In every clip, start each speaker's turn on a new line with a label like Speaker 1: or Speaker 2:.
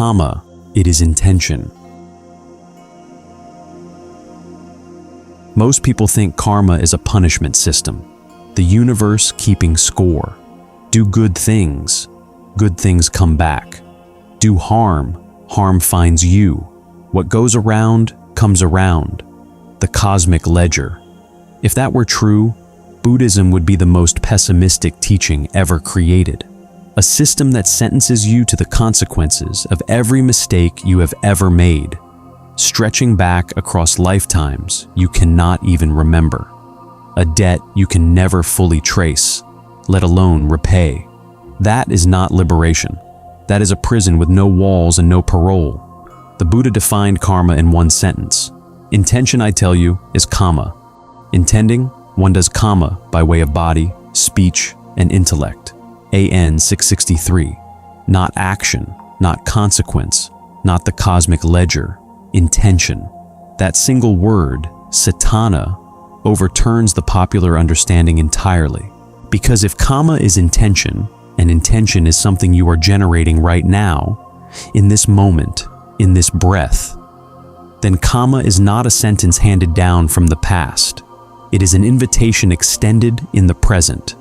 Speaker 1: kamma, it is intention. Most people think karma is a punishment system, the universe keeping score. Do good things come back. Do harm, harm finds you. What goes around comes around. The cosmic ledger. If that were true, Buddhism would be the most pessimistic teaching ever created. A system that sentences you to the consequences of every mistake you have ever made, stretching back across lifetimes you cannot even remember. A debt you can never fully trace, let alone repay. That is not liberation. That is a prison with no walls and no parole. The Buddha defined karma in one sentence. Intention, I tell you, is kamma. Intending, one does kamma by way of body, speech, and intellect. AN 663. Not action, not consequence, not the cosmic ledger. Intention. That single word, cetanā, overturns the popular understanding entirely. Because if kamma is intention, and intention is something you are generating right now, in this moment, in this breath, then kamma is not a sentence handed down from the past. It is an invitation extended in the present.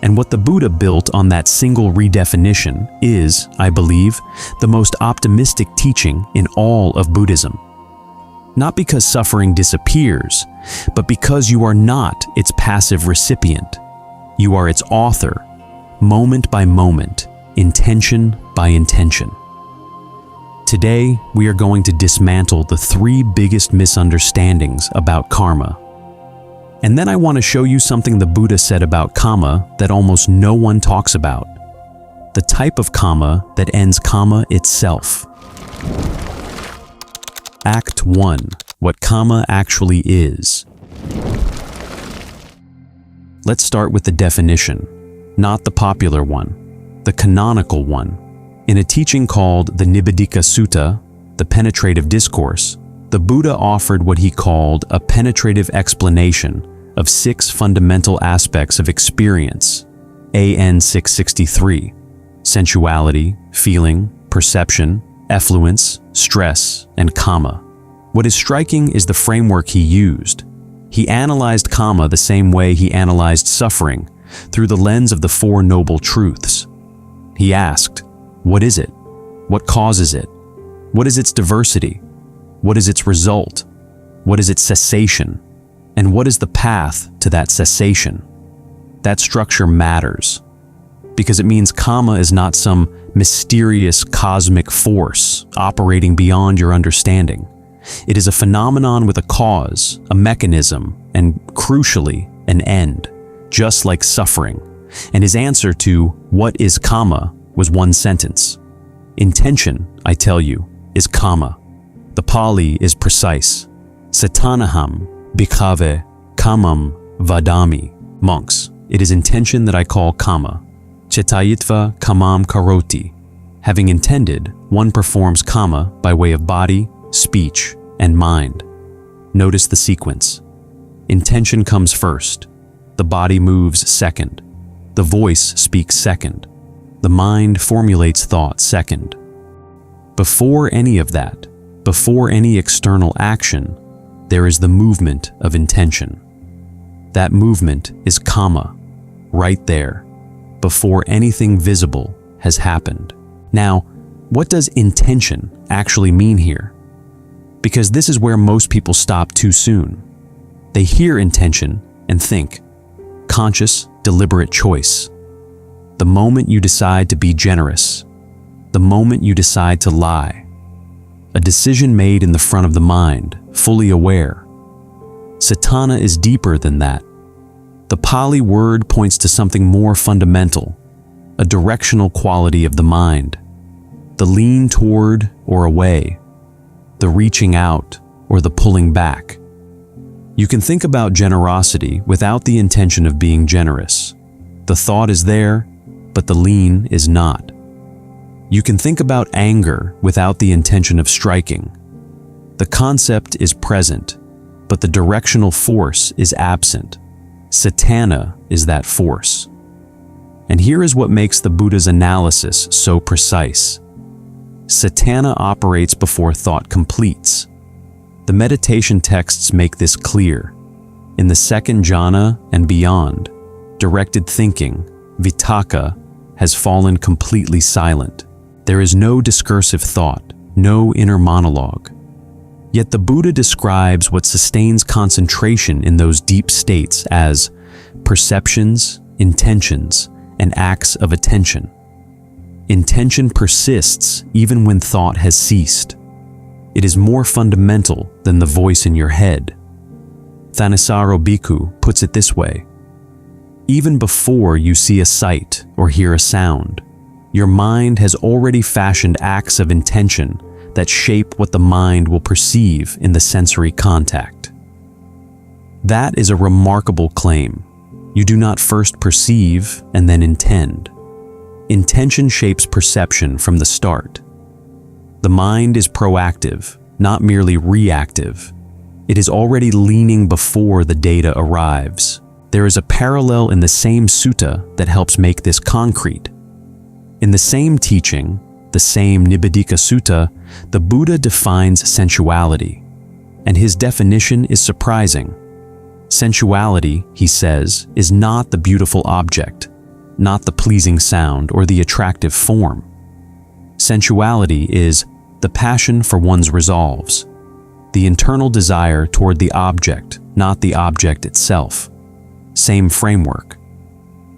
Speaker 1: And what the Buddha built on that single redefinition is, I believe, the most optimistic teaching in all of Buddhism. Not because suffering disappears, but because you are not its passive recipient. You are its author, moment by moment, intention by intention. Today, we are going to dismantle the 3 biggest misunderstandings about karma. And then I want to show you something the Buddha said about kamma that almost no one talks about. The type of kamma that ends kamma itself. Act 1. What kamma actually is. Let's start with the definition, not the popular one, the canonical one. In a teaching called the Nibbidika Sutta, the penetrative discourse, the Buddha offered what he called a penetrative explanation of 6 fundamental aspects of experience, AN 663, sensuality, feeling, perception, effluence, stress, and kamma. What is striking is the framework he used. He analyzed kamma the same way he analyzed suffering, through the lens of the 4 noble truths. He asked, what is it? What causes it? What is its diversity? What is its result? What is its cessation? And what is the path to that cessation? That structure matters, because it means kamma is not some mysterious cosmic force operating beyond your understanding. It is a phenomenon with a cause, a mechanism, and crucially, an end, just like suffering. And his answer to what is kamma was one sentence. Intention, I tell you, is kamma. The Pali is precise. Cetanaham bhikkhave kammam vadami. Monks, it is intention that I call kamma. Cittayitva kammam karoti. Having intended, one performs kamma by way of body, speech, and mind. Notice the sequence. Intention comes first. The body moves second. The voice speaks second. The mind formulates thought second. Before any of that, before any external action, there is the movement of intention. That movement is kamma, right there, before anything visible has happened. Now, what does intention actually mean here? Because this is where most people stop too soon. They hear intention and think, conscious, deliberate choice. The moment you decide to be generous, the moment you decide to lie, a decision made in the front of the mind, fully aware. Cetanā is deeper than that. The Pali word points to something more fundamental, a directional quality of the mind, the lean toward or away, the reaching out or the pulling back. You can think about generosity without the intention of being generous. The thought is there, but the lean is not. You can think about anger without the intention of striking. The concept is present, but the directional force is absent. Cetanā is that force. And here is what makes the Buddha's analysis so precise. cetanā operates before thought completes. The meditation texts make this clear. In the second jhana and beyond, directed thinking, vitakka, has fallen completely silent. There is no discursive thought, no inner monologue. Yet the Buddha describes what sustains concentration in those deep states as perceptions, intentions, and acts of attention. Intention persists even when thought has ceased. It is more fundamental than the voice in your head. Thanissaro Bhikkhu puts it this way: even before you see a sight or hear a sound, your mind has already fashioned acts of intention that shape what the mind will perceive in the sensory contact. That is a remarkable claim. You do not first perceive and then intend. Intention shapes perception from the start. The mind is proactive, not merely reactive. It is already leaning before the data arrives. There is a parallel in the same sutta that helps make this concrete. In the same teaching, the same Nibbidika Sutta, the Buddha defines sensuality, and his definition is surprising. Sensuality, he says, is not the beautiful object, not the pleasing sound or the attractive form. Sensuality is the passion for one's resolves, the internal desire toward the object, not the object itself. Same framework.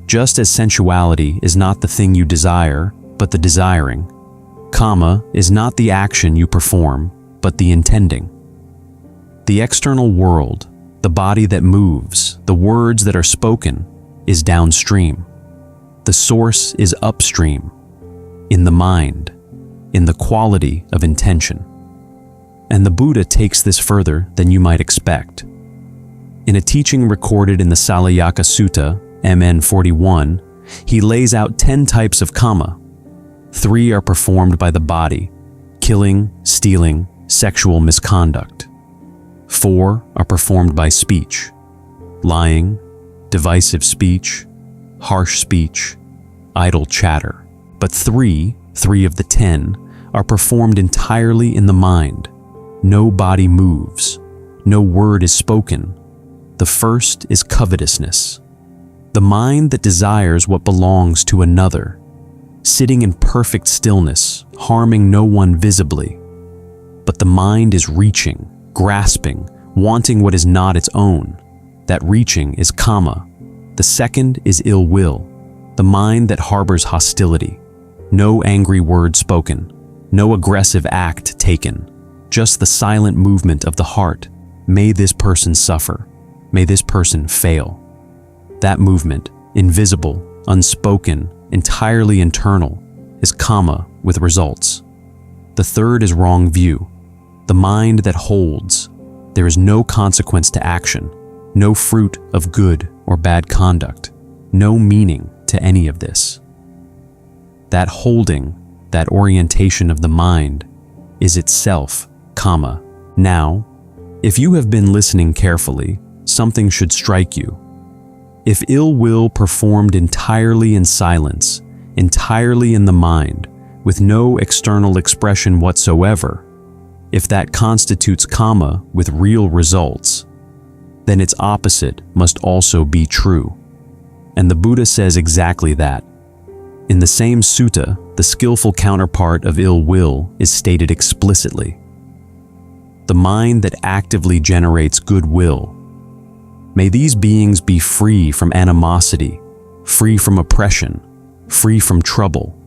Speaker 1: Just as sensuality is not the thing you desire, but the desiring, kamma is not the action you perform, but the intending. The external world, the body that moves, the words that are spoken, is downstream. The source is upstream, in the mind, in the quality of intention. And the Buddha takes this further than you might expect. In a teaching recorded in the Salayaka Sutta, MN 41, he lays out 10 types of kamma. 3 are performed by the body: killing, stealing, sexual misconduct. 4 are performed by speech: lying, divisive speech, harsh speech, idle chatter. But 3 of the 10, are performed entirely in the mind. No body moves, no word is spoken. The first is covetousness, the mind that desires what belongs to another, sitting in perfect stillness, harming no one visibly. But the mind is reaching, grasping, wanting what is not its own. That reaching is kamma. The second is ill will, the mind that harbors hostility. No angry word spoken, no aggressive act taken, just the silent movement of the heart. May this person suffer, may this person fail. That movement, invisible, unspoken, entirely internal, is kamma with results. The third is wrong view, the mind that holds. There is no consequence to action, no fruit of good or bad conduct, no meaning to any of this. That holding, that orientation of the mind, is itself kamma. Now, if you have been listening carefully, something should strike you. If ill will performed entirely in silence, entirely in the mind, with no external expression whatsoever, if that constitutes kamma with real results, then its opposite must also be true. And the Buddha says exactly that. In the same sutta, the skillful counterpart of ill will is stated explicitly. The mind that actively generates goodwill. May these beings be free from animosity, free from oppression, free from trouble,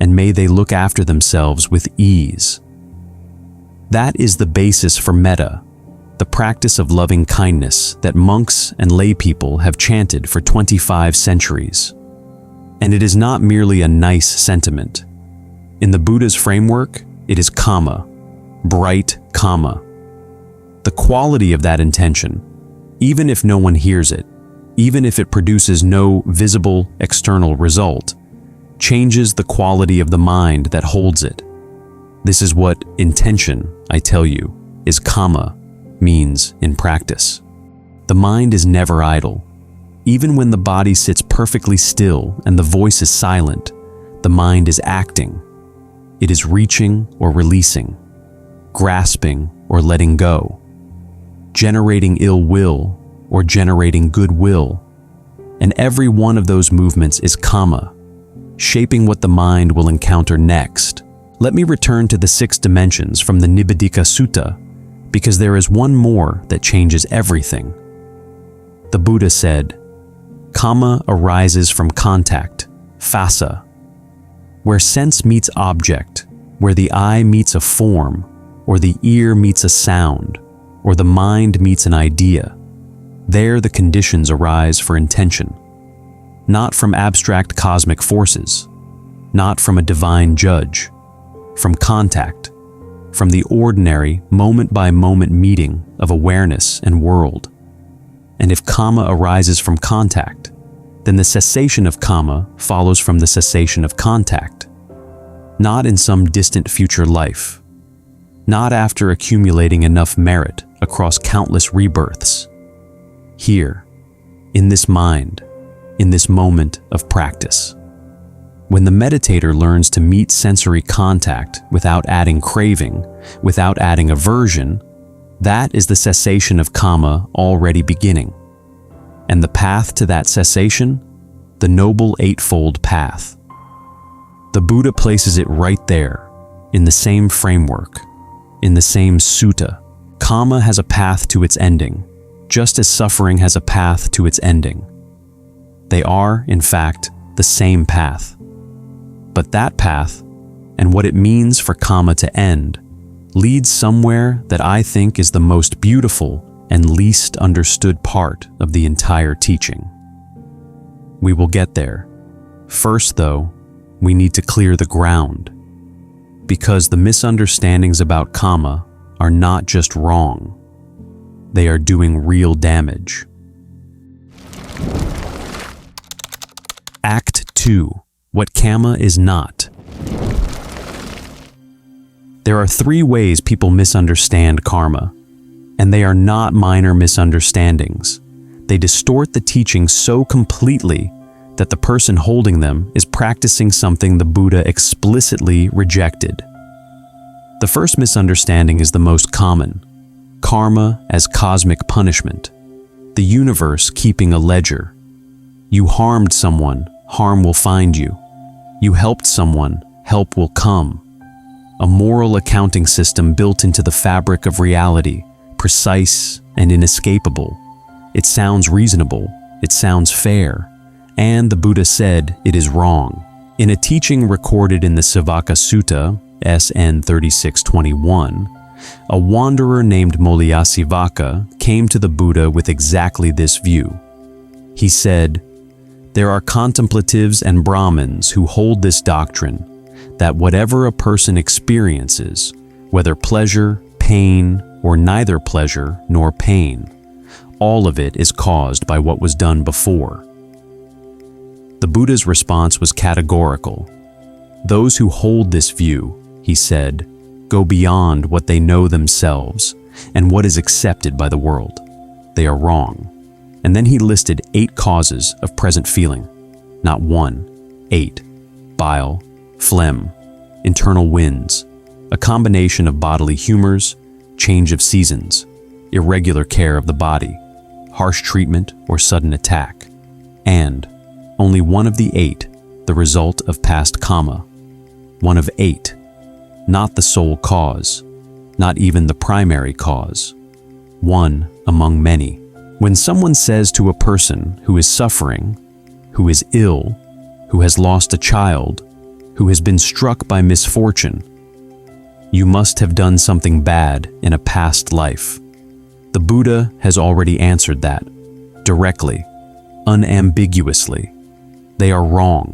Speaker 1: and may they look after themselves with ease. That is the basis for Mettā, the practice of loving kindness that monks and lay people have chanted for 25 centuries. And it is not merely a nice sentiment. In the Buddha's framework, it is kamma, bright kamma. The quality of that intention, even if no one hears it, even if it produces no visible external result, changes the quality of the mind that holds it. This is what intention, I tell you, is kamma, means in practice. The mind is never idle. Even when the body sits perfectly still and the voice is silent, the mind is acting. It is reaching or releasing, grasping or letting go, generating ill will or generating goodwill. And every one of those movements is kamma, shaping what the mind will encounter next. Let me return to the 6 dimensions from the Nibbidika Sutta, because there is one more that changes everything. The Buddha said, "Kamma arises from contact, phassa. Where sense meets object, where the eye meets a form, or the ear meets a sound, or the mind meets an idea, there the conditions arise for intention. Not from abstract cosmic forces, not from a divine judge, from contact, from the ordinary moment-by-moment meeting of awareness and world. And if kamma arises from contact, then the cessation of kamma follows from the cessation of contact, not in some distant future life, not after accumulating enough merit across countless rebirths. Here, in this mind, in this moment of practice. When the meditator learns to meet sensory contact without adding craving, without adding aversion, that is the cessation of kamma already beginning. And the path to that cessation, the Noble Eightfold Path. The Buddha places it right there, in the same framework, in the same sutta. Kamma has a path to its ending, just as suffering has a path to its ending. They are, in fact, the same path. But that path, and what it means for kamma to end, leads somewhere that I think is the most beautiful and least understood part of the entire teaching. We will get there. First, though, we need to clear the ground, because the misunderstandings about kamma are not just wrong. They are doing real damage. Act 2. What kamma is not. There are 3 ways people misunderstand karma, and they are not minor misunderstandings. They distort the teaching so completely that the person holding them is practicing something the Buddha explicitly rejected. The first misunderstanding is the most common: karma as cosmic punishment, the universe keeping a ledger. You harmed someone, harm will find you. You helped someone, help will come. A moral accounting system built into the fabric of reality, precise and inescapable. It sounds reasonable, it sounds fair, and the Buddha said it is wrong. In a teaching recorded in the Sivaka Sutta, SN 3621, a wanderer named Molyasivaka came to the Buddha with exactly this view. He said, "There are contemplatives and Brahmins who hold this doctrine, that whatever a person experiences, whether pleasure, pain, or neither pleasure nor pain, all of it is caused by what was done before." The Buddha's response was categorical. Those who hold this view, he said, go beyond what they know themselves and what is accepted by the world. They are wrong. And then he listed 8 causes of present feeling. Not 1, 8. Bile, phlegm, internal winds, a combination of bodily humors, change of seasons, irregular care of the body, harsh treatment or sudden attack, and only one of the 8, the result of past kamma. One of 8, not the sole cause, not even the primary cause. One among many. When someone says to a person who is suffering, who is ill, who has lost a child, who has been struck by misfortune, "You must have done something bad in a past life," the Buddha has already answered that, directly, unambiguously. They are wrong.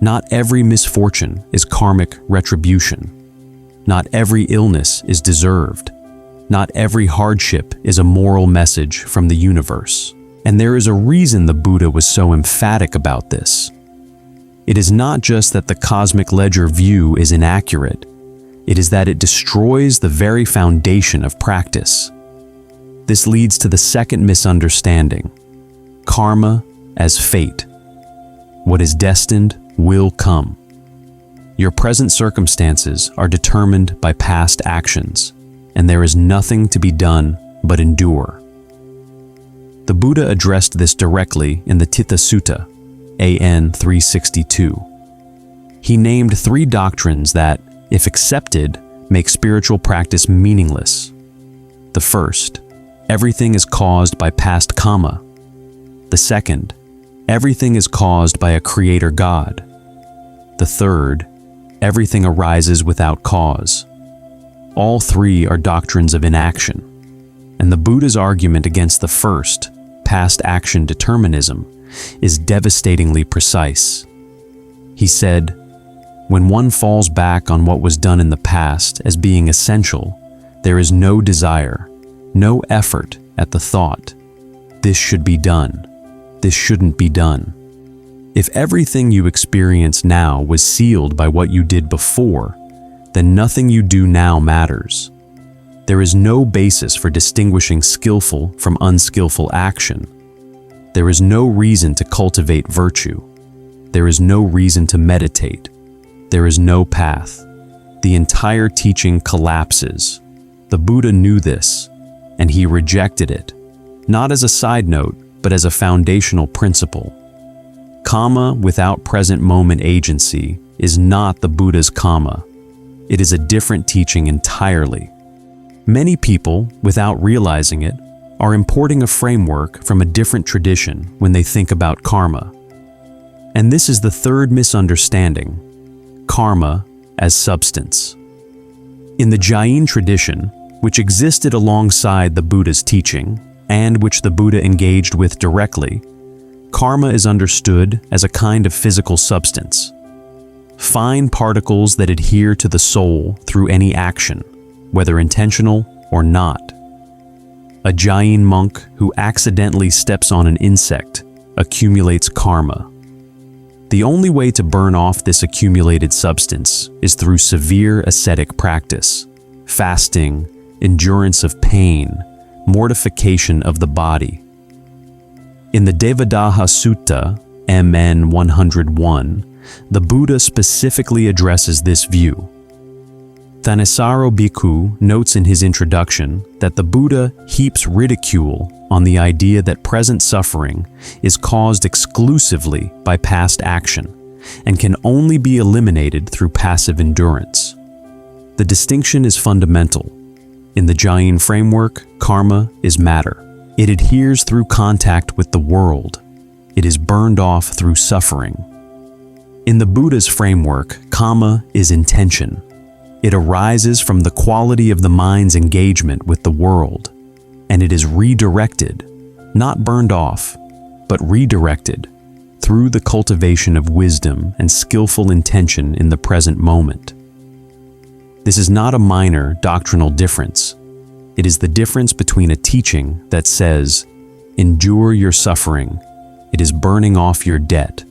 Speaker 1: Not every misfortune is karmic retribution. Not every illness is deserved. Not every hardship is a moral message from the universe. And there is a reason the Buddha was so emphatic about this. It is not just that the cosmic ledger view is inaccurate, it is that it destroys the very foundation of practice. This leads to the second misunderstanding: karma as fate. What is destined will come. Your present circumstances are determined by past actions, and there is nothing to be done but endure. The Buddha addressed this directly in the Titta Sutta, AN 362. He named 3 doctrines that, if accepted, make spiritual practice meaningless. The first, everything is caused by past kamma. The second, everything is caused by a creator God. The third, everything arises without cause. All 3 are doctrines of inaction, and the Buddha's argument against the first, past action determinism, is devastatingly precise. He said, "When one falls back on what was done in the past as being essential, there is no desire, no effort at the thought, this should be done, this shouldn't be done. If everything you experience now was sealed by what you did before, then nothing you do now matters. There is no basis for distinguishing skillful from unskillful action. There is no reason to cultivate virtue. There is no reason to meditate. There is no path. The entire teaching collapses." The Buddha knew this, and he rejected it, not as a side note, but as a foundational principle. Kamma without present moment agency is not the Buddha's kamma. It is a different teaching entirely. Many people, without realizing it, are importing a framework from a different tradition when they think about karma. And this is the third misunderstanding: karma as substance. In the Jain tradition, which existed alongside the Buddha's teaching, and which the Buddha engaged with directly, karma is understood as a kind of physical substance. Fine particles that adhere to the soul through any action, whether intentional or not. A Jain monk who accidentally steps on an insect accumulates karma. The only way to burn off this accumulated substance is through severe ascetic practice, fasting, endurance of pain, mortification of the body. In the Devadaha Sutta, MN 101, the Buddha specifically addresses this view. Thanissaro Bhikkhu notes in his introduction that the Buddha heaps ridicule on the idea that present suffering is caused exclusively by past action and can only be eliminated through passive endurance. The distinction is fundamental. In the Jain framework, karma is matter. It adheres through contact with the world. It is burned off through suffering. In the Buddha's framework, kamma is intention. It arises from the quality of the mind's engagement with the world, and it is redirected, not burned off, but redirected through the cultivation of wisdom and skillful intention in the present moment. This is not a minor doctrinal difference. It is the difference between a teaching that says, "Endure your suffering, it is burning off your debt,"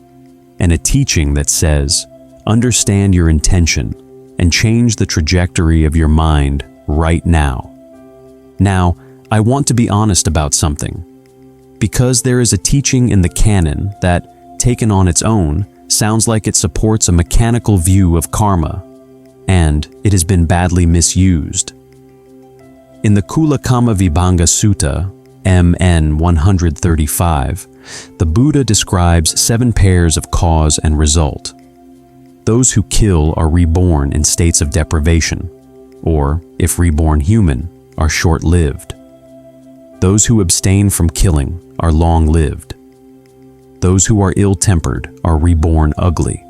Speaker 1: and a teaching that says, "Understand your intention and change the trajectory of your mind right now." Now, I want to be honest about something. Because there is a teaching in the canon that, taken on its own, sounds like it supports a mechanical view of karma, and it has been badly misused. In the Kula Kamma Vibhanga Sutta, MN 135, the Buddha describes 7 pairs of cause and result. Those who kill are reborn in states of deprivation, or, if reborn human, are short-lived. Those who abstain from killing are long-lived. Those who are ill-tempered are reborn ugly.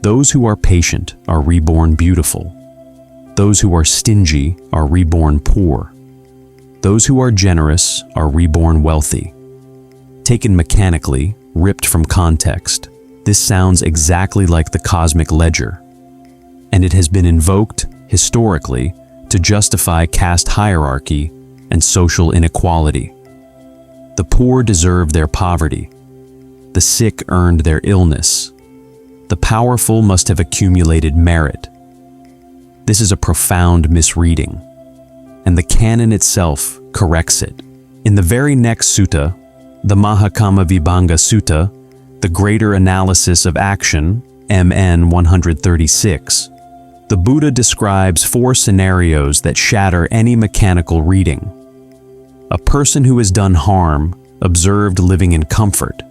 Speaker 1: Those who are patient are reborn beautiful. Those who are stingy are reborn poor. Those who are generous are reborn wealthy. Taken mechanically, ripped from context, this sounds exactly like the cosmic ledger, and it has been invoked, historically, to justify caste hierarchy and social inequality. The poor deserve their poverty. The sick earned their illness. The powerful must have accumulated merit. This is a profound misreading, and the canon itself corrects it. In the very next sutta, the Mahakamma Vibhanga Sutta, the Greater Analysis of Action, MN 136, the Buddha describes 4 scenarios that shatter any mechanical reading. A person who has done harm, observed living in comfort.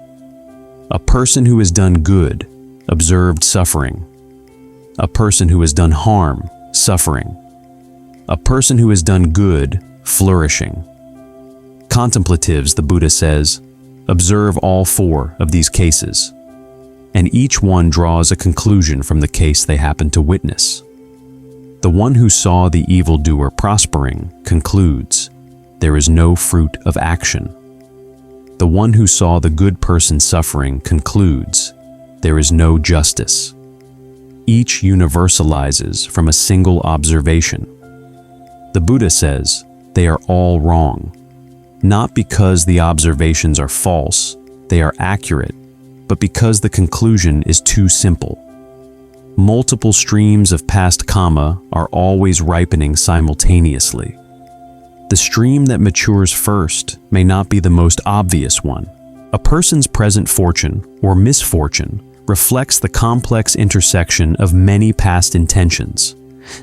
Speaker 1: A person who has done good, observed suffering. A person who has done harm, suffering. A person who has done good, flourishing. Contemplatives, the Buddha says, observe all 4 of these cases, and each one draws a conclusion from the case they happen to witness. The one who saw the evildoer prospering concludes, there is no fruit of action. The one who saw the good person suffering concludes, there is no justice. Each universalizes from a single observation. The Buddha says they are all wrong, not because the observations are false, they are accurate, but because the conclusion is too simple. Multiple streams of past kamma are always ripening simultaneously. The stream that matures first may not be the most obvious one. A person's present fortune or misfortune reflects the complex intersection of many past intentions,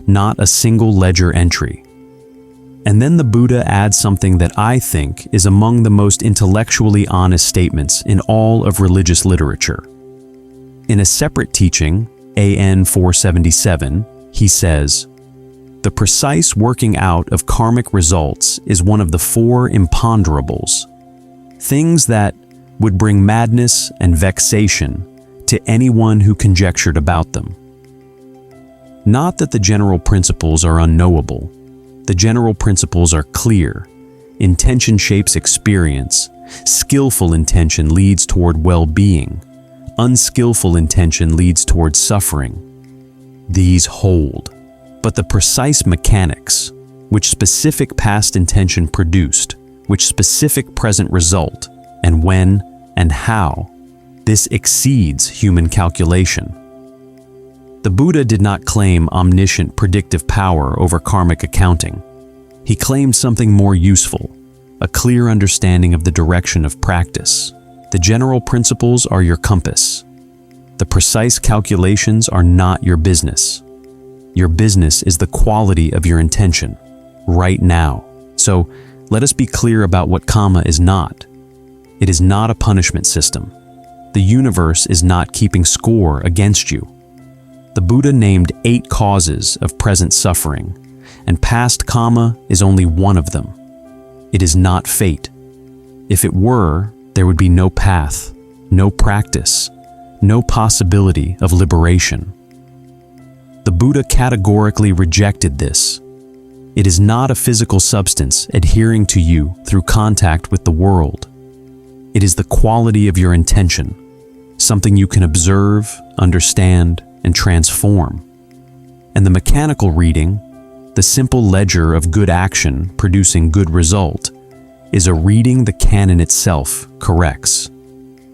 Speaker 1: not a single ledger entry. And then the Buddha adds something that I think is among the most intellectually honest statements in all of religious literature. In a separate teaching, AN 477, he says, the precise working out of karmic results is one of the 4 imponderables, things that would bring madness and vexation to anyone who conjectured about them. Not that the general principles are unknowable. The general principles are clear. Intention shapes experience. Skillful intention leads toward well-being. Unskillful intention leads toward suffering. These hold. But the precise mechanics, which specific past intention produced, which specific present result, and when and how, this exceeds human calculation. The Buddha did not claim omniscient predictive power over karmic accounting. He claimed something more useful, a clear understanding of the direction of practice. The general principles are your compass. The precise calculations are not your business. Your business is the quality of your intention, right now. So, let us be clear about what kamma is not. It is not a punishment system. The universe is not keeping score against you. The Buddha named 8 causes of present suffering, and past kamma is only one of them. It is not fate. If it were, there would be no path, no practice, no possibility of liberation. The Buddha categorically rejected this. It is not a physical substance adhering to you through contact with the world. It is the quality of your intention, something you can observe, understand, and transform. And the mechanical reading, the simple ledger of good action producing good result, is a reading the canon itself corrects.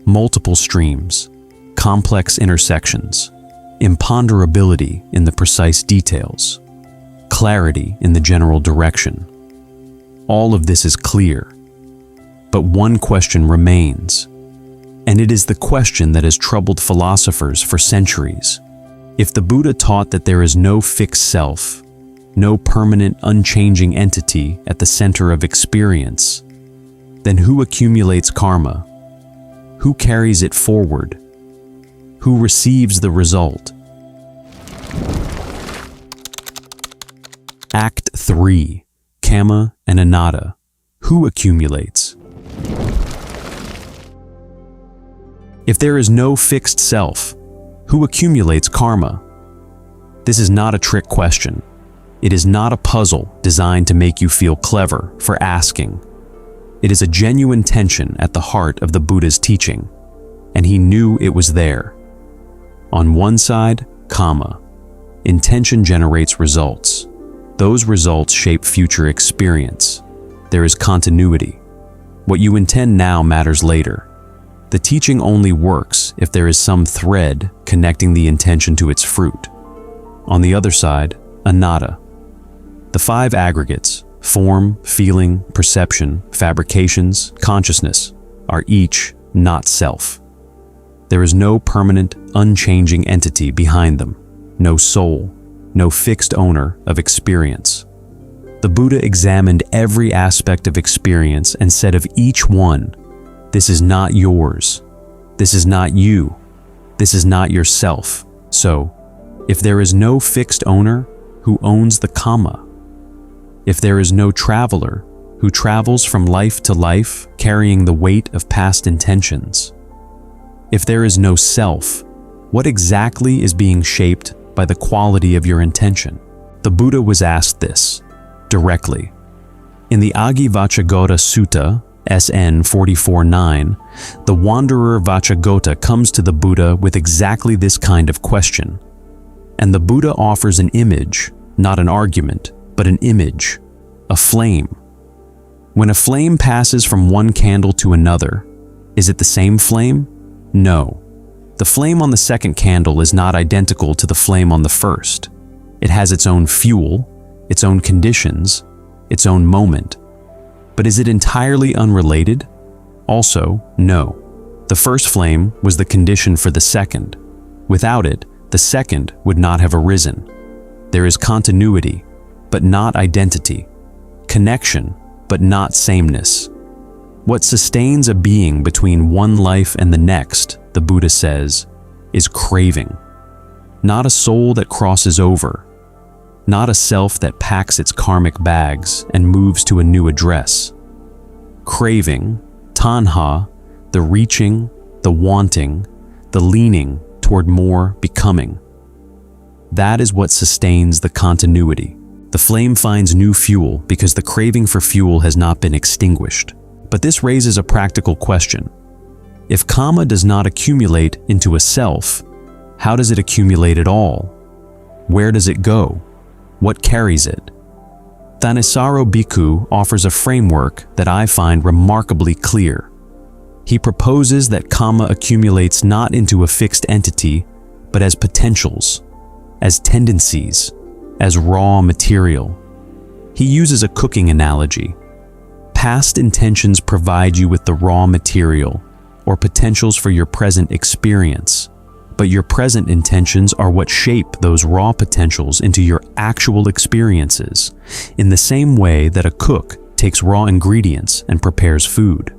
Speaker 1: Multiple streams, complex intersections, imponderability in the precise details, clarity in the general direction. All of this is clear, but one question remains, and it is the question that has troubled philosophers for centuries. If the Buddha taught that there is no fixed self, no permanent, unchanging entity at the center of experience, then who accumulates karma? Who carries it forward? Who receives the result? Act 3. Kamma and anatta. Who accumulates? If there is no fixed self, who accumulates karma? This is not a trick question. It is not a puzzle designed to make you feel clever for asking. It is a genuine tension at the heart of the Buddha's teaching, and he knew it was there. On one side, kamma. Intention generates results. Those results shape future experience. There is continuity. What you intend now matters later. The teaching only works if there is some thread connecting the intention to its fruit. On the other side, anatta. The 5 aggregates, form, feeling, perception, fabrications, consciousness, are each not self. There is no permanent, unchanging entity behind them, no soul, no fixed owner of experience. The Buddha examined every aspect of experience and said of each one, "This is not yours. This is not you. This is not yourself." So, if there is no fixed owner, who owns the kamma? If there is no traveler, who travels from life to life carrying the weight of past intentions? If there is no self, what exactly is being shaped by the quality of your intention? The Buddha was asked this directly. In the Āgī-Vācchagota Sutta, SN 44-9, the wanderer Vācchagota comes to the Buddha with exactly this kind of question. And the Buddha offers an image, not an argument, but an image, a flame. When a flame passes from one candle to another, is it the same flame? No. The flame on the second candle is not identical to the flame on the first. It has its own fuel, its own conditions, its own moment. But is it entirely unrelated? Also, no. The first flame was the condition for the second. Without it, the second would not have arisen. There is continuity, but not identity. Connection, but not sameness. What sustains a being between one life and the next, the Buddha says, is craving. Not a soul that crosses over. Not a self that packs its karmic bags and moves to a new address. Craving, tanha, the reaching, the wanting, the leaning toward more becoming. That is what sustains the continuity. The flame finds new fuel because the craving for fuel has not been extinguished. But this raises a practical question. If kamma does not accumulate into a self, how does it accumulate at all? Where does it go? What carries it? Thanissaro Bhikkhu offers a framework that I find remarkably clear. He proposes that kamma accumulates not into a fixed entity, but as potentials, as tendencies, as raw material. He uses a cooking analogy. Past intentions provide you with the raw material, or potentials for your present experience, but your present intentions are what shape those raw potentials into your actual experiences, in the same way that a cook takes raw ingredients and prepares food.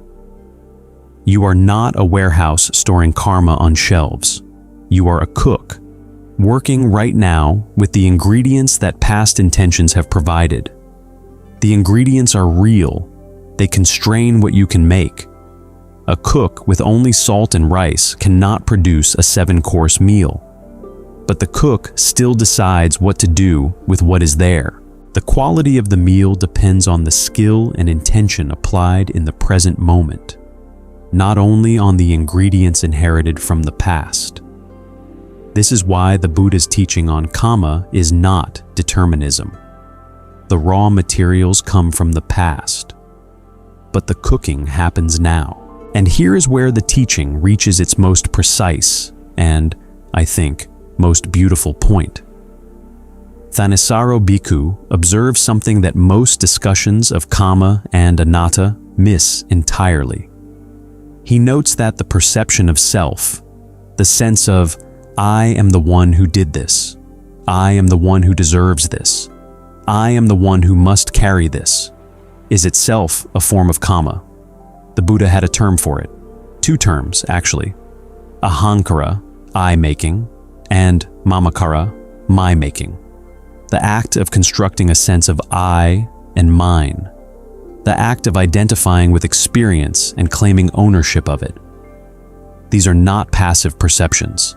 Speaker 1: You are not a warehouse storing karma on shelves. You are a cook, working right now with the ingredients that past intentions have provided. The ingredients are real. They constrain what you can make. A cook with only salt and rice cannot produce a 7-course meal. But the cook still decides what to do with what is there. The quality of the meal depends on the skill and intention applied in the present moment, not only on the ingredients inherited from the past. This is why the Buddha's teaching on kamma is not determinism. The raw materials come from the past, but the cooking happens now. And here is where the teaching reaches its most precise and, I think, most beautiful point. Thanissaro Bhikkhu observes something that most discussions of kamma and anatta miss entirely. He notes that the perception of self, the sense of, I am the one who did this, I am the one who deserves this, I am the one who must carry this, is itself a form of kamma. The Buddha had a term for it. 2 terms, actually. Ahankara, I-making, and mamakara, my-making. The act of constructing a sense of I and mine. The act of identifying with experience and claiming ownership of it. These are not passive perceptions.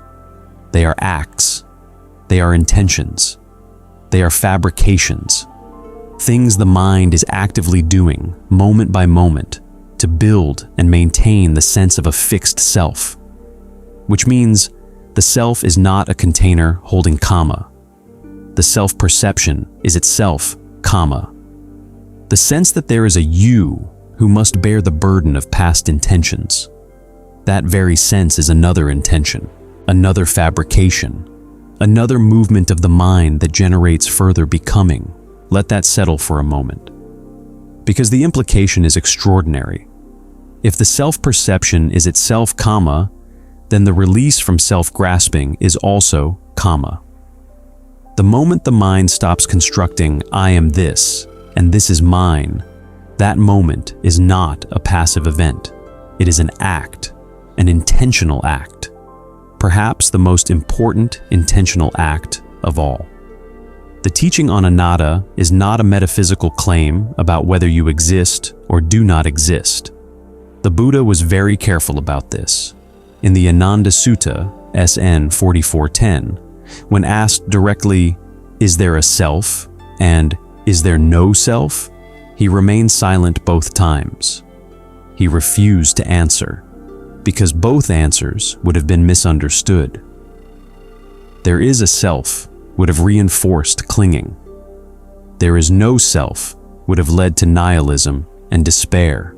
Speaker 1: They are acts. They are intentions. They are fabrications. Things the mind is actively doing, moment by moment, to build and maintain the sense of a fixed self, which means the self is not a container holding kamma. The self-perception is itself kamma. The sense that there is a you who must bear the burden of past intentions. That very sense is another intention, another fabrication, another movement of the mind that generates further becoming. Let that settle for a moment. Because the implication is extraordinary. If the self-perception is itself kamma, then the release from self-grasping is also kamma. The moment the mind stops constructing, I am this, and this is mine, that moment is not a passive event. It is an act, an intentional act, perhaps the most important intentional act of all. The teaching on anatta is not a metaphysical claim about whether you exist or do not exist. The Buddha was very careful about this. In the Ananda Sutta, SN 4410, when asked directly, is there a self, and is there no self, he remained silent both times. He refused to answer, because both answers would have been misunderstood. There is a self would have reinforced clinging. There is no self would have led to nihilism and despair.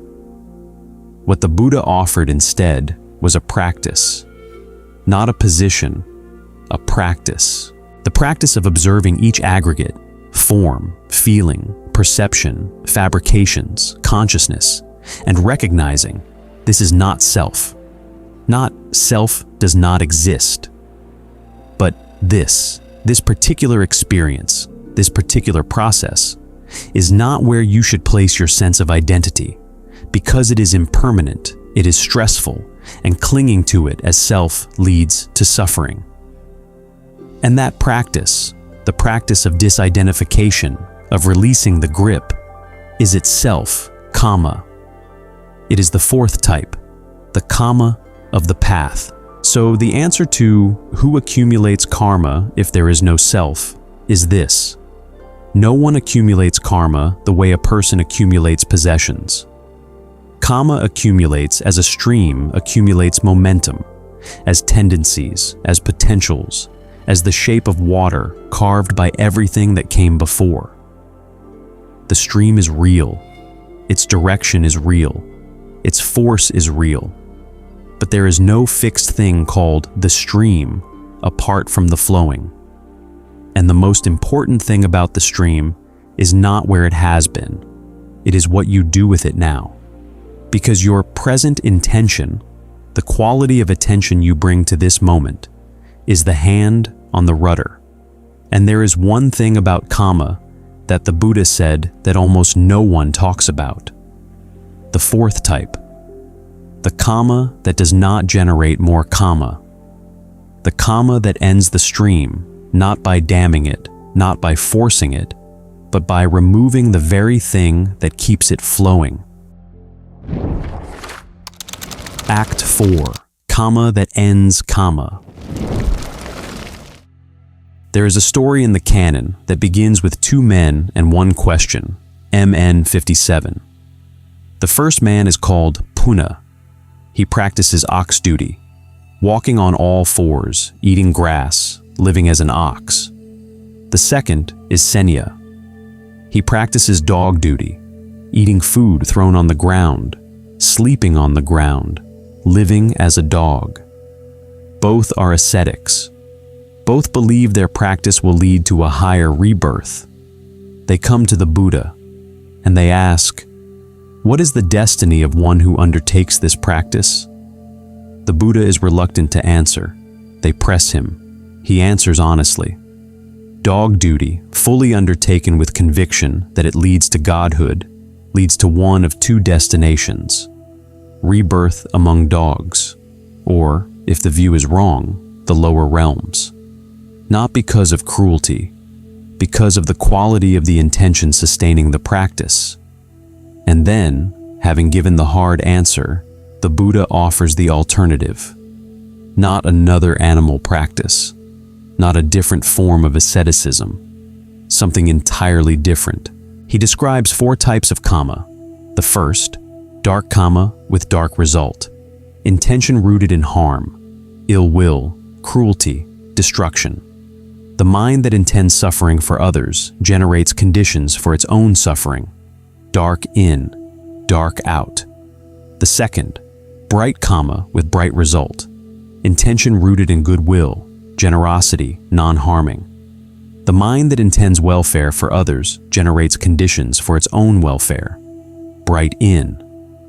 Speaker 1: What the Buddha offered instead was a practice, not a position, a practice. The practice of observing each aggregate, form, feeling, perception, fabrications, consciousness, and recognizing this is not self. Not self does not exist, but this particular experience, this particular process, is not where you should place your sense of identity, because it is impermanent, it is stressful, and clinging to it as self leads to suffering. And that practice, the practice of disidentification, of releasing the grip, is itself kamma. It is the fourth type, the kamma of the path. So the answer to who accumulates karma if there is no self is this. No one accumulates karma the way a person accumulates possessions. Kamma accumulates as a stream accumulates momentum, as tendencies, as potentials, as the shape of water carved by everything that came before. The stream is real. Its direction is real. Its force is real. But there is no fixed thing called the stream apart from the flowing. And the most important thing about the stream is not where it has been. It is what you do with it now. Because your present intention, the quality of attention you bring to this moment, is the hand on the rudder. And there is one thing about kamma that the Buddha said that almost no one talks about. The fourth type. The kamma that does not generate more kamma. The kamma that ends the stream, not by damming it, not by forcing it, but by removing the very thing that keeps it flowing. Act 4. Kamma that ends kamma. There is a story in the Canon that begins with two men and one question, MN 57. The first man is called Punna. He practices ox duty, walking on all fours, eating grass, living as an ox. The second is Senya. He practices dog duty, eating food thrown on the ground, sleeping on the ground, living as a dog. Both are ascetics. Both believe their practice will lead to a higher rebirth. They come to the Buddha, and they ask, "What is the destiny of one who undertakes this practice?" The Buddha is reluctant to answer. They press him. He answers honestly. Dog duty, fully undertaken with conviction that it leads to godhood, leads to one of two destinations: rebirth among dogs, or, if the view is wrong, the lower realms. Not because of cruelty, because of the quality of the intention sustaining the practice. And then, having given the hard answer, the Buddha offers the alternative. Not another animal practice, not a different form of asceticism, something entirely different. He describes 4 types of kamma. The first, dark kamma with dark result, intention rooted in harm, ill will, cruelty, destruction. The mind that intends suffering for others generates conditions for its own suffering. Dark in, dark out. The second, bright kamma with bright result, intention rooted in goodwill, generosity, non-harming. The mind that intends welfare for others generates conditions for its own welfare. Bright in,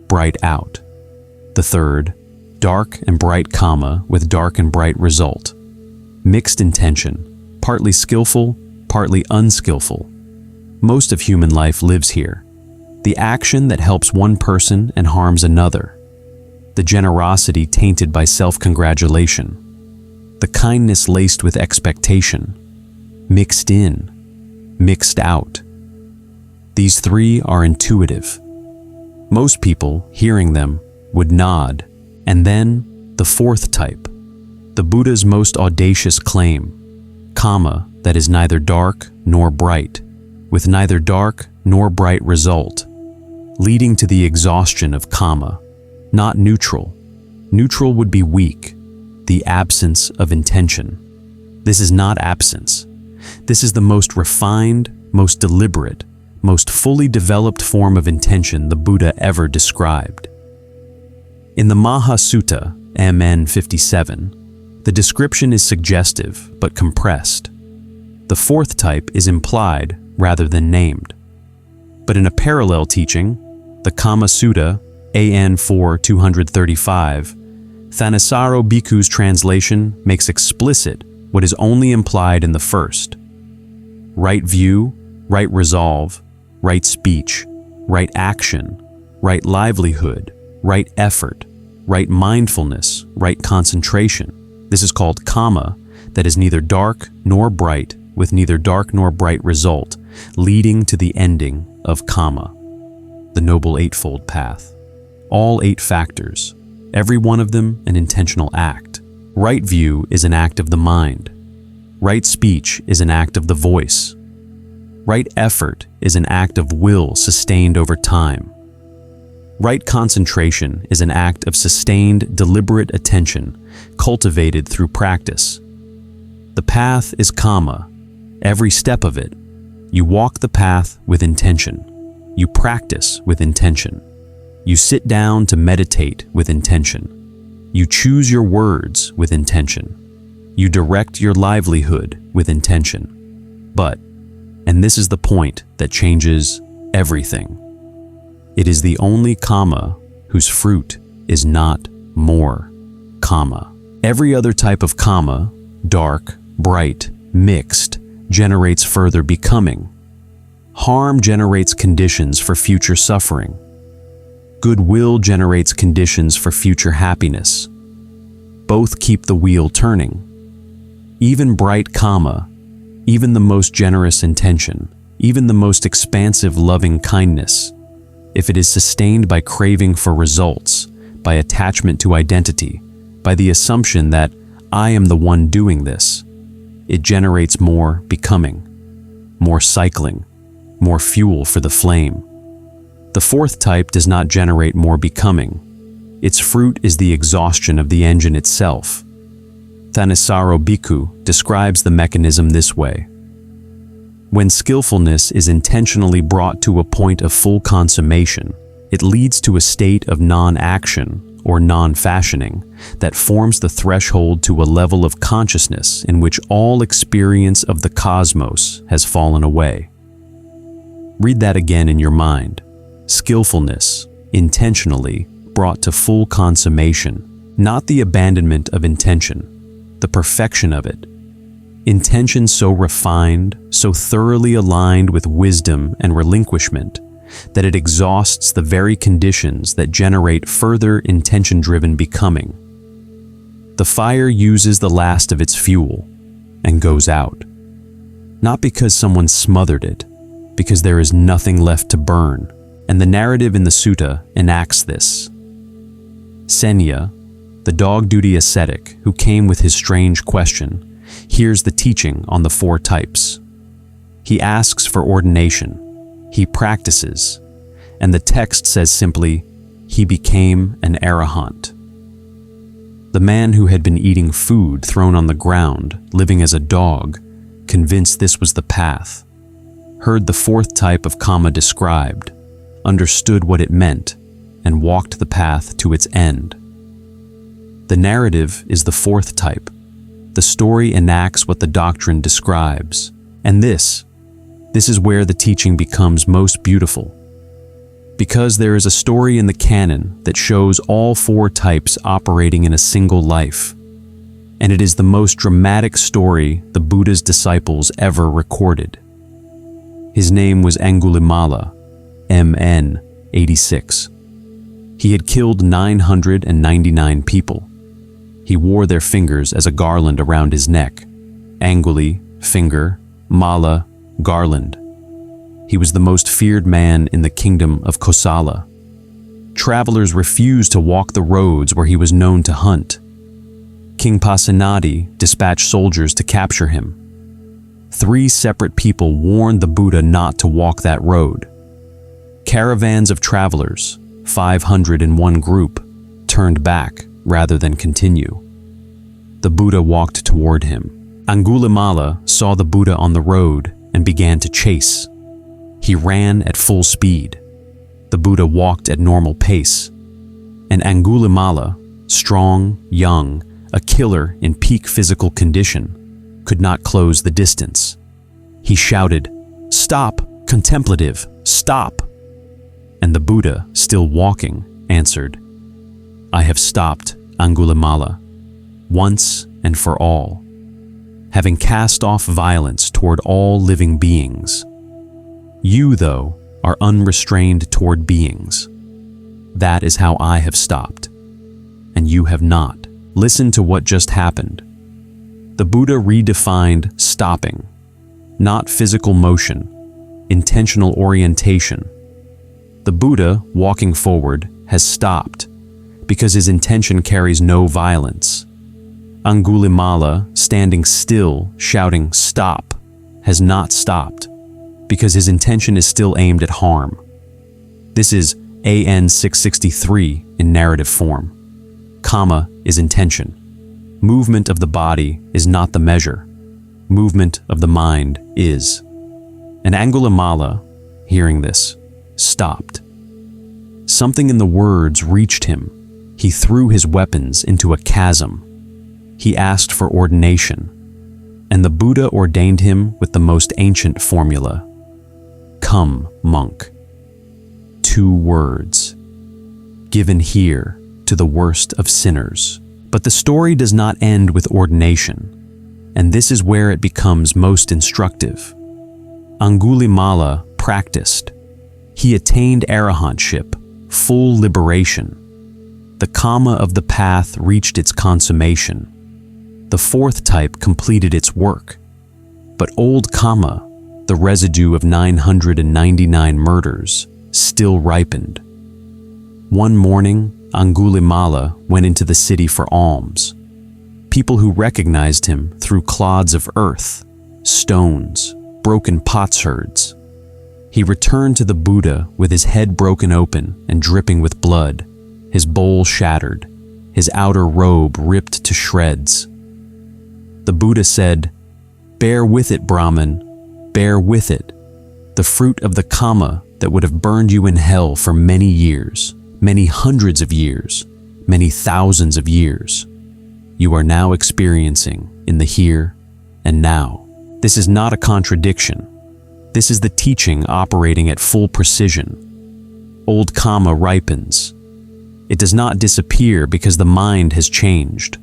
Speaker 1: bright out. The third, dark and bright kamma with dark and bright result. Mixed intention, partly skillful, partly unskillful. Most of human life lives here. The action that helps one person and harms another. The generosity tainted by self-congratulation. The kindness laced with expectation. Mixed in, mixed out. These three are intuitive. Most people, hearing them, would nod. And then, the fourth type, the Buddha's most audacious claim, kamma that is neither dark nor bright, with neither dark nor bright result, leading to the exhaustion of kamma, not neutral. Neutral would be weak, the absence of intention. This is not absence. This is the most refined, most deliberate, most fully developed form of intention the Buddha ever described. In the Maha Sutta, MN 57, the description is suggestive but compressed. The fourth type is implied rather than named. But in a parallel teaching, the Kamma Sutta, AN 4-235, Thanissaro Bhikkhu's translation makes explicit what is only implied in the first. Right view, right resolve, right speech, right action, right livelihood, right effort, right mindfulness, right concentration. This is called kamma that is neither dark nor bright, with neither dark nor bright result, leading to the ending of kamma, the Noble Eightfold Path. All 8 factors, every one of them an intentional act. Right view is an act of the mind. Right speech is an act of the voice. Right effort is an act of will sustained over time. Right concentration is an act of sustained, deliberate attention, cultivated through practice. The path is kamma, every step of it. You walk the path with intention. You practice with intention. You sit down to meditate with intention. You choose your words with intention. You direct your livelihood with intention. But, and this is the point that changes everything, it is the only kamma whose fruit is not more kamma. Every other type of kamma, dark, bright, mixed, generates further becoming. Harm generates conditions for future suffering. Goodwill generates conditions for future happiness. Both keep the wheel turning. Even bright kamma, even the most generous intention, even the most expansive loving kindness, if it is sustained by craving for results, by attachment to identity, by the assumption that I am the one doing this, it generates more becoming, more cycling, more fuel for the flame. The fourth type does not generate more becoming. Its fruit is the exhaustion of the engine itself. Thanissaro Bhikkhu describes the mechanism this way. When skillfulness is intentionally brought to a point of full consummation, it leads to a state of non-action or non-fashioning that forms the threshold to a level of consciousness in which all experience of the cosmos has fallen away. Read that again in your mind. Skillfulness, intentionally brought to full consummation, not the abandonment of intention, the perfection of it. Intention so refined, so thoroughly aligned with wisdom and relinquishment, that it exhausts the very conditions that generate further intention-driven becoming. The fire uses the last of its fuel and goes out. Not because someone smothered it, because there is nothing left to burn, and the narrative in the sutta enacts this. Senya, the dog-duty ascetic who came with his strange question, hears the teaching on the 4 types. He asks for ordination. He practices. And the text says simply, he became an arahant. The man who had been eating food thrown on the ground, living as a dog, convinced this was the path, heard the 4th type of kamma described, understood what it meant, and walked the path to its end. The narrative is the 4th type. The story enacts what the doctrine describes. And this is where the teaching becomes most beautiful. Because there is a story in the canon that shows all four types operating in a single life, and it is the most dramatic story the Buddha's disciples ever recorded. His name was Aṅgulimāla, MN 86. He had killed 999 people. He wore their fingers as a garland around his neck. Aṅguli, finger, Mala, garland. He was the most feared man in the kingdom of Kosala. Travelers refused to walk the roads where he was known to hunt. King Pasenadi dispatched soldiers to capture him. 3 separate people warned the Buddha not to walk that road. Caravans of travelers, 500 in one group, turned back rather than continue. The Buddha walked toward him. Aṅgulimāla saw the Buddha on the road and began to chase. He ran at full speed. The Buddha walked at normal pace. And Aṅgulimāla, strong, young, a killer in peak physical condition, could not close the distance. He shouted, "Stop, contemplative, stop!" And the Buddha, still walking, answered, "I have stopped, Aṅgulimāla, once and for all, having cast off violence toward all living beings. You, though, are unrestrained toward beings. That is how I have stopped, and you have not. Listen to what just happened." The Buddha redefined stopping, not physical motion, intentional orientation. The Buddha, walking forward, has stopped because his intention carries no violence. Aṅgulimāla, standing still, shouting, "Stop," has not stopped because his intention is still aimed at harm. This is AN 663 in narrative form. Kamma is intention. Movement of the body is not the measure. Movement of the mind is. And Aṅgulimāla, hearing this, stopped. Something in the words reached him. He threw his weapons into a chasm. He asked for ordination, and the Buddha ordained him with the most ancient formula. "Come, monk." 2 words, given here to the worst of sinners. But the story does not end with ordination, and this is where it becomes most instructive. Aṅgulimāla practiced. He attained arahantship, full liberation. The kamma of the path reached its consummation. The 4th type completed its work. But old kamma, the residue of 999 murders, still ripened. One morning, Aṅgulimāla went into the city for alms. People who recognized him threw clods of earth, stones, broken potsherds. He returned to the Buddha with his head broken open and dripping with blood, his bowl shattered, his outer robe ripped to shreds. The Buddha said, "Bear with it, Brahmin, bear with it. The fruit of the kamma that would have burned you in hell for many years, many hundreds of years, many thousands of years, you are now experiencing in the here and now." This is not a contradiction. This is the teaching operating at full precision. Old kamma ripens. It does not disappear because the mind has changed.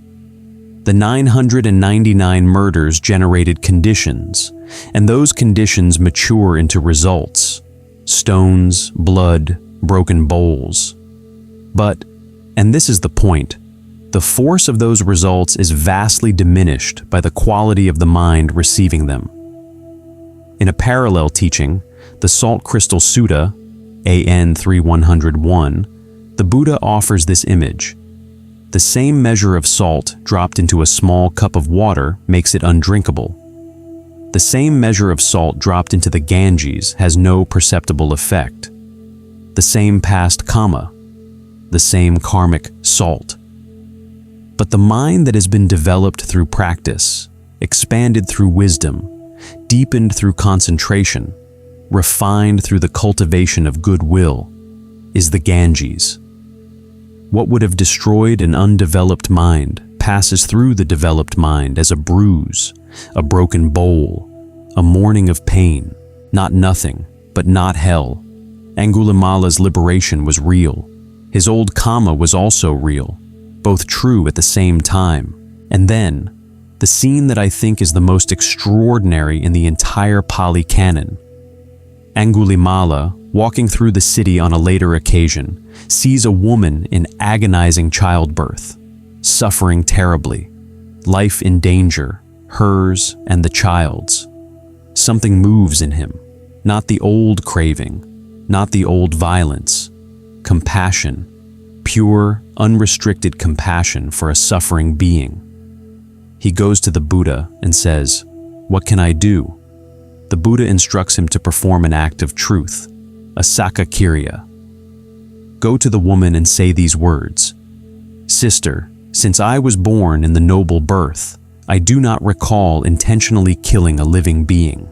Speaker 1: The 999 murders generated conditions, and those conditions mature into results: stones, blood, broken bowls. But, and this is the point, the force of those results is vastly diminished by the quality of the mind receiving them. In a parallel teaching, the Salt Crystal Sutta, AN 3101, the Buddha offers this image. The same measure of salt dropped into a small cup of water makes it undrinkable. The same measure of salt dropped into the Ganges has no perceptible effect. The same past kamma, the same karmic salt. But the mind that has been developed through practice, expanded through wisdom, deepened through concentration, refined through the cultivation of goodwill, is the Ganges. What would have destroyed an undeveloped mind passes through the developed mind as a bruise, a broken bowl, a morning of pain, not nothing, but not hell, Aṅgulimāla's liberation was real. His old kamma was also real, both true at the same time. And then, the scene that I think is the most extraordinary in the entire Pali Canon. Aṅgulimāla, walking through the city on a later occasion, sees a woman in agonizing childbirth, suffering terribly, life in danger, hers and the child's. Something moves in him, not the old craving, not the old violence, compassion, pure, unrestricted compassion for a suffering being. He goes to the Buddha and says, "What can I do?" The Buddha instructs him to perform an act of truth, a sakkakirya. Go to the woman and say these words, "Sister, since I was born in the noble birth, I do not recall intentionally killing a living being.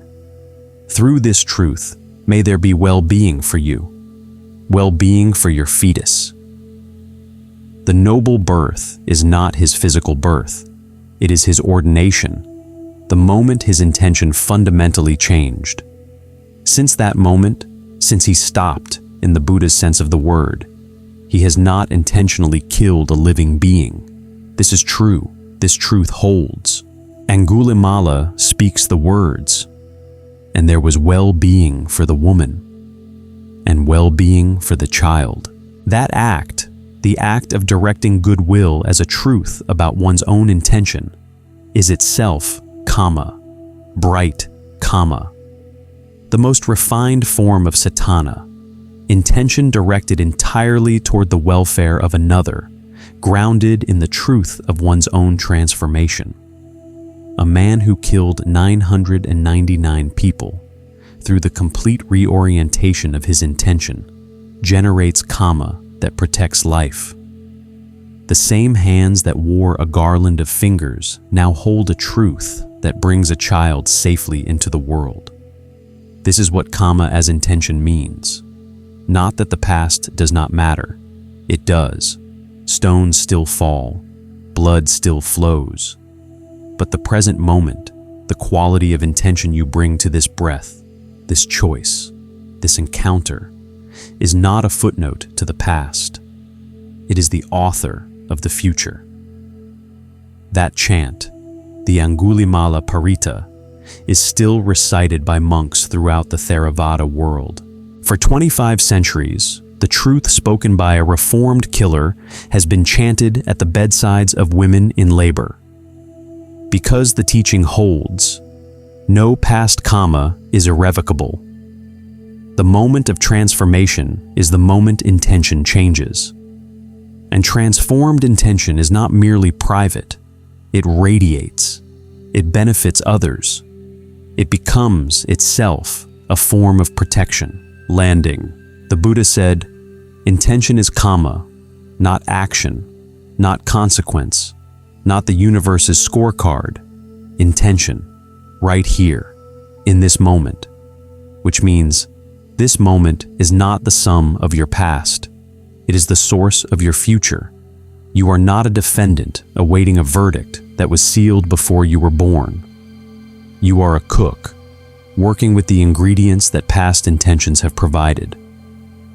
Speaker 1: Through this truth, may there be well-being for you, well-being for your fetus." The noble birth is not his physical birth. It is his ordination, the moment his intention fundamentally changed. Since that moment, since he stopped, in the Buddha's sense of the word, he has not intentionally killed a living being. This is true. This truth holds. Aṅgulimāla speaks the words, "And there was well-being for the woman, and well-being for the child." That act, the act of directing goodwill as a truth about one's own intention, is itself kamma, bright kamma. The most refined form of cetanā, intention directed entirely toward the welfare of another, grounded in the truth of one's own transformation. A man who killed 999 people, through the complete reorientation of his intention, generates kamma that protects life. The same hands that wore a garland of fingers now hold a truth that brings a child safely into the world. This is what kamma as intention means. Not that the past does not matter. It does. Stones still fall. Blood still flows. But the present moment, the quality of intention you bring to this breath, this choice, this encounter, is not a footnote to the past. It is the author of the future. That chant, the Aṅgulimāla Parita, is still recited by monks throughout the Theravada world. For 25 centuries, the truth spoken by a reformed killer has been chanted at the bedsides of women in labor. Because the teaching holds, no past kamma is irrevocable. The moment of transformation is the moment intention changes. And transformed intention is not merely private. It radiates. It benefits others. It becomes itself a form of protection. Landing. The Buddha said, "Intention is kamma, not action, not consequence, not the universe's scorecard. Intention, right here, in this moment." Which means, this moment is not the sum of your past. It is the source of your future. You are not a defendant awaiting a verdict that was sealed before you were born. You are a cook, working with the ingredients that past intentions have provided.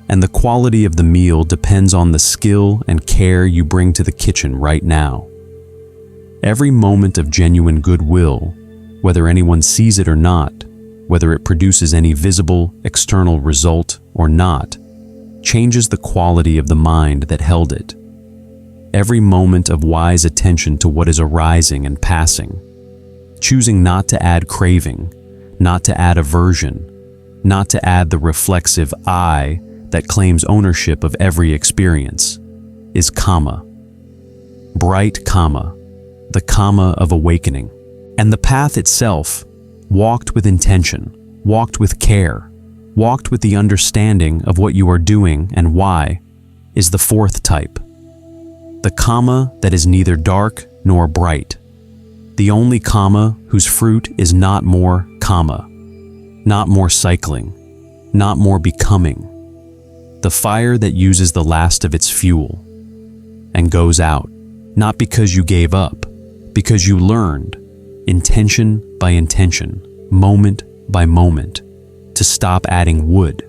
Speaker 1: And the quality of the meal depends on the skill and care you bring to the kitchen right now. Every moment of genuine goodwill, whether anyone sees it or not, whether it produces any visible, external result or not, changes the quality of the mind that held it. Every moment of wise attention to what is arising and passing, choosing not to add craving, not to add aversion, not to add the reflexive I that claims ownership of every experience, is kamma. Bright kamma, the kamma of awakening. And the path itself, walked with intention, walked with care, walked with the understanding of what you are doing and why, is the fourth type. The kamma that is neither dark nor bright. The only kamma whose fruit is not more kamma, not more cycling, not more becoming. The fire that uses the last of its fuel and goes out, not because you gave up, because you learned, intention by intention, moment by moment, to stop adding wood